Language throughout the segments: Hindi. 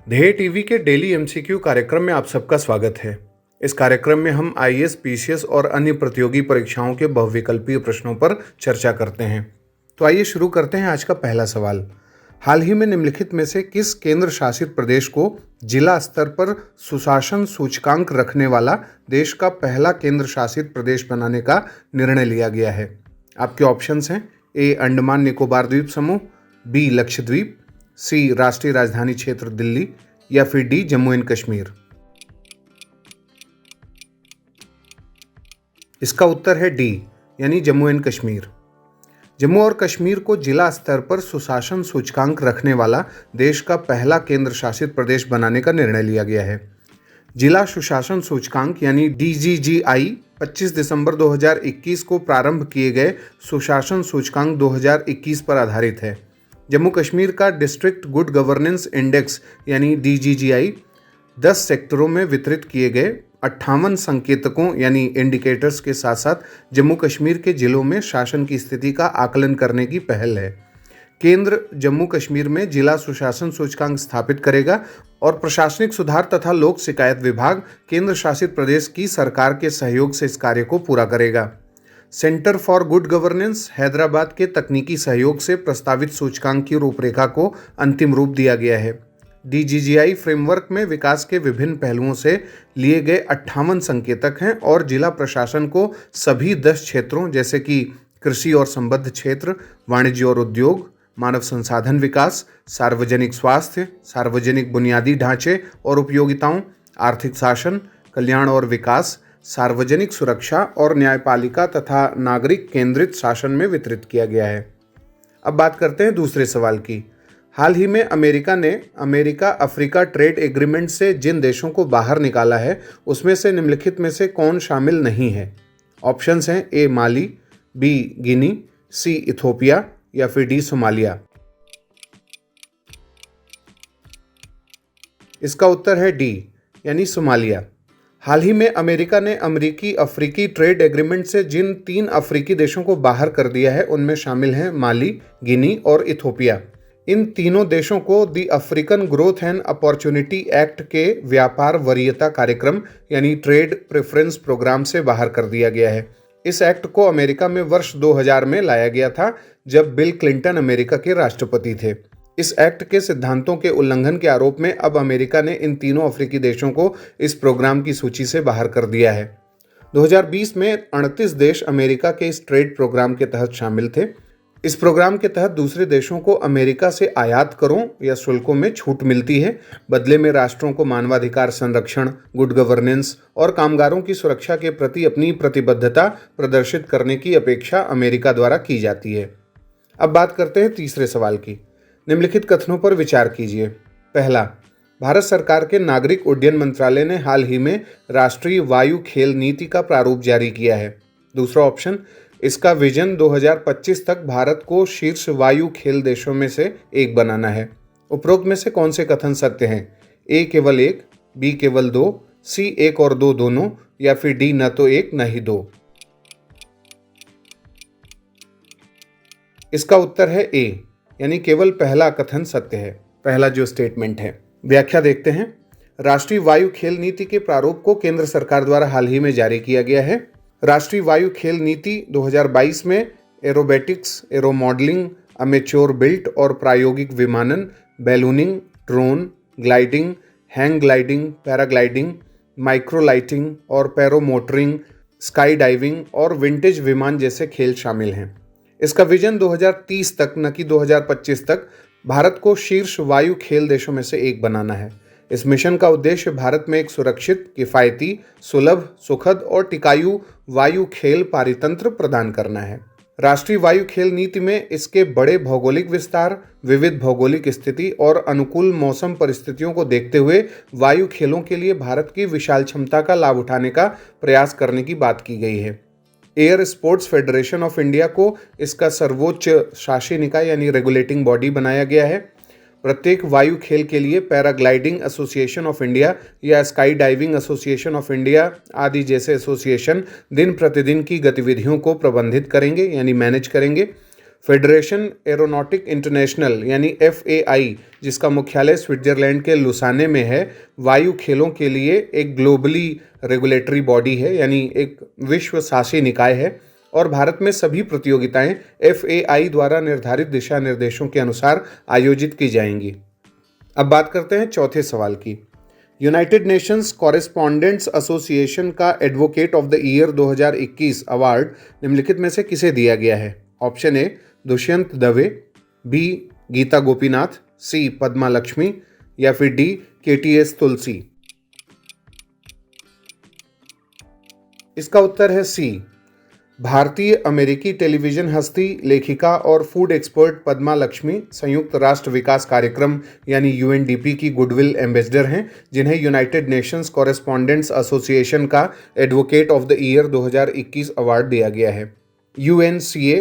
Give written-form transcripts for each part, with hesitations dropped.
ध्येय टीवी के डेली एमसीक्यू कार्यक्रम में आप सबका स्वागत है। इस कार्यक्रम में हम आईएएस, पीसीएस और अन्य प्रतियोगी परीक्षाओं के बहुविकल्पीय प्रश्नों पर चर्चा करते हैं। तो आइए शुरू करते हैं आज का पहला सवाल। हाल ही में निम्नलिखित में से किस केंद्र शासित प्रदेश को जिला स्तर पर सुशासन सूचकांक रखने वाला देश का पहला केंद्र शासित प्रदेश बनाने का निर्णय लिया गया है? आपके ऑप्शंस हैं ए अंडमान निकोबार द्वीप समूह, बी लक्षद्वीप, सी राष्ट्रीय राजधानी क्षेत्र दिल्ली या फिर डी जम्मू एंड कश्मीर। इसका उत्तर है डी यानी जम्मू एंड कश्मीर। जम्मू और कश्मीर को जिला स्तर पर सुशासन सूचकांक रखने वाला देश का पहला केंद्र शासित प्रदेश बनाने का निर्णय लिया गया है। जिला सुशासन सूचकांक यानी डीजीजीआई 25 दिसंबर 2021 को प्रारंभ किए गए सुशासन सूचकांक 2021 पर आधारित है। जम्मू कश्मीर का डिस्ट्रिक्ट गुड गवर्नेंस इंडेक्स यानी डीजीजीआई 10 सेक्टरों में वितरित किए गए 58 संकेतकों यानी इंडिकेटर्स के साथ साथ जम्मू कश्मीर के जिलों में शासन की स्थिति का आकलन करने की पहल है। केंद्र जम्मू कश्मीर में जिला सुशासन सूचकांक स्थापित करेगा और प्रशासनिक सुधार तथा लोक शिकायत विभाग केंद्र शासित प्रदेश की सरकार के सहयोग से इस कार्य को पूरा करेगा। Centre for good governance Hyderabad के तकनीकी सहयोग से प्रस्तावित सूचकांक की रूपरेखा को अंतिम रूप दिया गया है। डीजीजीआई फ्रेमवर्क में विकास के विभिन्न पहलुओं से लिए गए 58 संकेतक हैं और जिला प्रशासन को सभी 10 क्षेत्रों जैसे कि कृषि और संबद्ध क्षेत्र, वाणिज्य और उद्योग, मानव संसाधन विकास, सार्वजनिक स्वास्थ्य, सार्वजनिक बुनियादी ढांचे और उपयोगिताओं, आर्थिक शासन, कल्याण और विकास, सार्वजनिक सुरक्षा और न्यायपालिका तथा नागरिक केंद्रित शासन में वितरित किया गया है। अब बात करते हैं दूसरे सवाल की। हाल ही में अमेरिका ने अमेरिका अफ्रीका ट्रेड एग्रीमेंट से जिन देशों को बाहर निकाला है उसमें से निम्नलिखित में से कौन शामिल नहीं है? ऑप्शंस हैं ए माली, बी गिनी, सी इथोपिया या फिर डी सोमालिया। इसका उत्तर है डी यानी सोमालिया। हाल ही में अमेरिका ने अमेरिकी अफ्रीकी ट्रेड एग्रीमेंट से जिन 3 अफ्रीकी देशों को बाहर कर दिया है उनमें शामिल हैं माली, गिनी और इथोपिया। इन तीनों देशों को the African growth and opportunity act के व्यापार वरीयता कार्यक्रम यानी ट्रेड प्रेफरेंस प्रोग्राम से बाहर कर दिया गया है। इस एक्ट को अमेरिका में वर्ष 2000 में लाया गया था जब बिल क्लिंटन अमेरिका के राष्ट्रपति थे। इस एक्ट के सिद्धांतों के उल्लंघन के आरोप में अब अमेरिका ने इन तीनों अफ्रीकी देशों को इस प्रोग्राम की सूची से बाहर कर दिया है। 2020 में 38 देश अमेरिका के इस ट्रेड प्रोग्राम के तहत शामिल थे। इस प्रोग्राम के तहत दूसरे देशों को अमेरिका से आयात करों या शुल्कों में छूट मिलती है। बदले में राष्ट्रों को मानवाधिकार संरक्षण, गुड गवर्नेंस और कामगारों की सुरक्षा के प्रति अपनी प्रतिबद्धता प्रदर्शित करने की अपेक्षा अमेरिका द्वारा की जाती है। अब बात करते हैं तीसरे सवाल की। निम्नलिखित कथनों पर विचार कीजिए। पहला, भारत सरकार के नागरिक उड्डयन मंत्रालय ने हाल ही में राष्ट्रीय वायु खेल नीति का प्रारूप जारी किया है। दूसरा ऑप्शन, इसका विजन 2025 तक भारत को शीर्ष वायु खेल देशों में से एक बनाना है। उपरोक्त में से कौन से कथन सत्य हैं? ए केवल एक, बी केवल दो, सी एक और दो दोनों या फिर डी न तो एक न ही दो। इसका उत्तर है ए यानी केवल पहला कथन सत्य है, पहला जो स्टेटमेंट है। व्याख्या देखते हैं। राष्ट्रीय वायु खेल नीति के प्रारूप को केंद्र सरकार द्वारा हाल ही में जारी किया गया है। राष्ट्रीय वायु खेल नीति 2022 में aerobatics, aero modelling, amateur built और प्रायोगिक विमानन, ballooning, drone, gliding, hang gliding, paragliding, microlighting और पैरोमोटरिंग, स्काई डाइविंग और विंटेज विमान जैसे खेल शामिल हैं। इसका विजन 2030 तक न कि 2025 तक भारत को शीर्ष वायु खेल देशों में से एक बनाना है। इस मिशन का उद्देश्य भारत में एक सुरक्षित, किफ़ायती, सुलभ, सुखद और टिकाऊ वायु खेल पारितंत्र प्रदान करना है। राष्ट्रीय वायु खेल नीति में इसके बड़े भौगोलिक विस्तार, विविध भौगोलिक स्थिति और अनुकूल मौसम परिस्थितियों को देखते हुए वायु खेलों के लिए भारत की विशाल क्षमता का लाभ उठाने का प्रयास करने की बात की गई है। Air sports federation of India को इसका सर्वोच्च शासी निकाय यानी रेगुलेटिंग बॉडी बनाया गया है। प्रत्येक वायु खेल के लिए पैराग्लाइडिंग एसोसिएशन ऑफ इंडिया या sky diving association of India आदि जैसे एसोसिएशन दिन प्रतिदिन की गतिविधियों को प्रबंधित करेंगे यानी मैनेज करेंगे। फेडरेशन एरोनॉटिक इंटरनेशनल यानी FAI, जिसका मुख्यालय स्विट्जरलैंड के लुसाने में है, वायु खेलों के लिए एक ग्लोबली रेगुलेटरी बॉडी है, यानी एक विश्व शासी निकाय है और भारत में सभी प्रतियोगिताएं FAI द्वारा निर्धारित दिशा निर्देशों के अनुसार आयोजित की जाएंगी। अब बात करते हैं चौथे सवाल की। यूनाइटेड नेशंस कॉरेस्पॉन्डेंट्स एसोसिएशन का advocate of the year 2021 award निम्नलिखित में से किसे दिया गया है? Option A Dushyant Dave, B Gita Gopinath, C Padma Lakshmi या फिर डी KTS तुलसी। इसका उत्तर है सी। भारतीय अमेरिकी टेलीविजन हस्ती, लेखिका और फूड एक्सपर्ट पद्मा लक्ष्मी संयुक्त राष्ट्र विकास कार्यक्रम यानी UNDP की गुडविल एम्बेसडर हैं, जिन्हें यूनाइटेड नेशंस कॉरेस्पॉन्डेंट्स एसोसिएशन का advocate of the year 2021 award दिया गया है। UNCA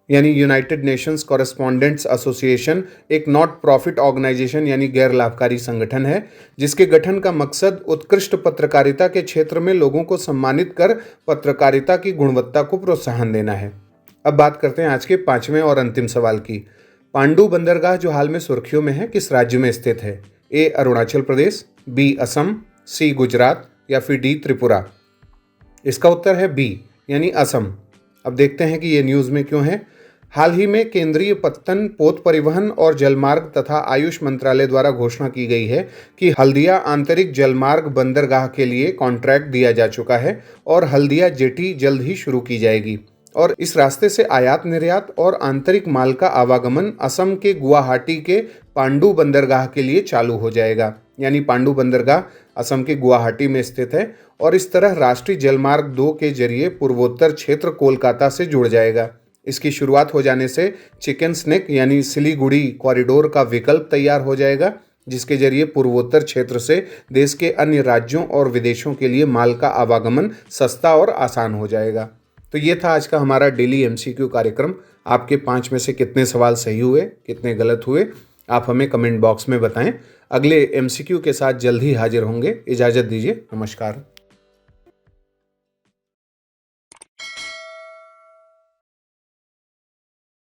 यानी यूनाइटेड नेशंस कॉरेस्पॉन्डेंट्स एसोसिएशन एक नॉट प्रॉफिट ऑर्गेनाइजेशन यानी गैर लाभकारी संगठन है, जिसके गठन का मकसद उत्कृष्ट पत्रकारिता के क्षेत्र में लोगों को सम्मानित कर पत्रकारिता की गुणवत्ता को प्रोत्साहन देना है। अब बात करते हैं आज के पांचवें और अंतिम सवाल की। पांडु बंदरगाह जो हाल में सुर्खियों में है, किस राज्य में स्थित है? ए अरुणाचल प्रदेश, बी असम, सी गुजरात या फिर डी त्रिपुरा। इसका उत्तर है बी यानी असम। अब देखते हैं कि ये न्यूज़ में क्यों है। हाल ही में केंद्रीय पत्तन, पोत परिवहन और जलमार्ग तथा आयुष मंत्रालय द्वारा घोषणा की गई है कि हल्दिया आंतरिक जलमार्ग बंदरगाह के लिए कॉन्ट्रैक्ट दिया जा चुका है और हल्दिया जेटी जल्द ही शुरू की जाएगी और इस रास्ते से आयात निर्यात और आंतरिक माल का आवागमन असम के गुवाहाटी के पांडु बंदरगाह के लिए चालू हो जाएगा। यानी पांडु बंदरगाह असम के गुवाहाटी में स्थित है और इस तरह राष्ट्रीय जलमार्ग 2 के जरिए पूर्वोत्तर क्षेत्र कोलकाता से जुड़ जाएगा। इसकी शुरुआत हो जाने से चिकन स्नेक यानी सिलीगुड़ी कॉरिडोर का विकल्प तैयार हो जाएगा, जिसके जरिए पूर्वोत्तर क्षेत्र से देश के अन्य राज्यों और विदेशों के लिए माल का आवागमन सस्ता और आसान हो जाएगा। तो ये था आज का हमारा डेली MCQ कार्यक्रम। आपके 5 में से कितने सवाल सही हुए, कितने गलत हुए, आप हमें कमेंट बॉक्स में बताएं। अगले MCQ के साथ जल्द ही हाजिर होंगे। इजाज़त दीजिए, नमस्कार।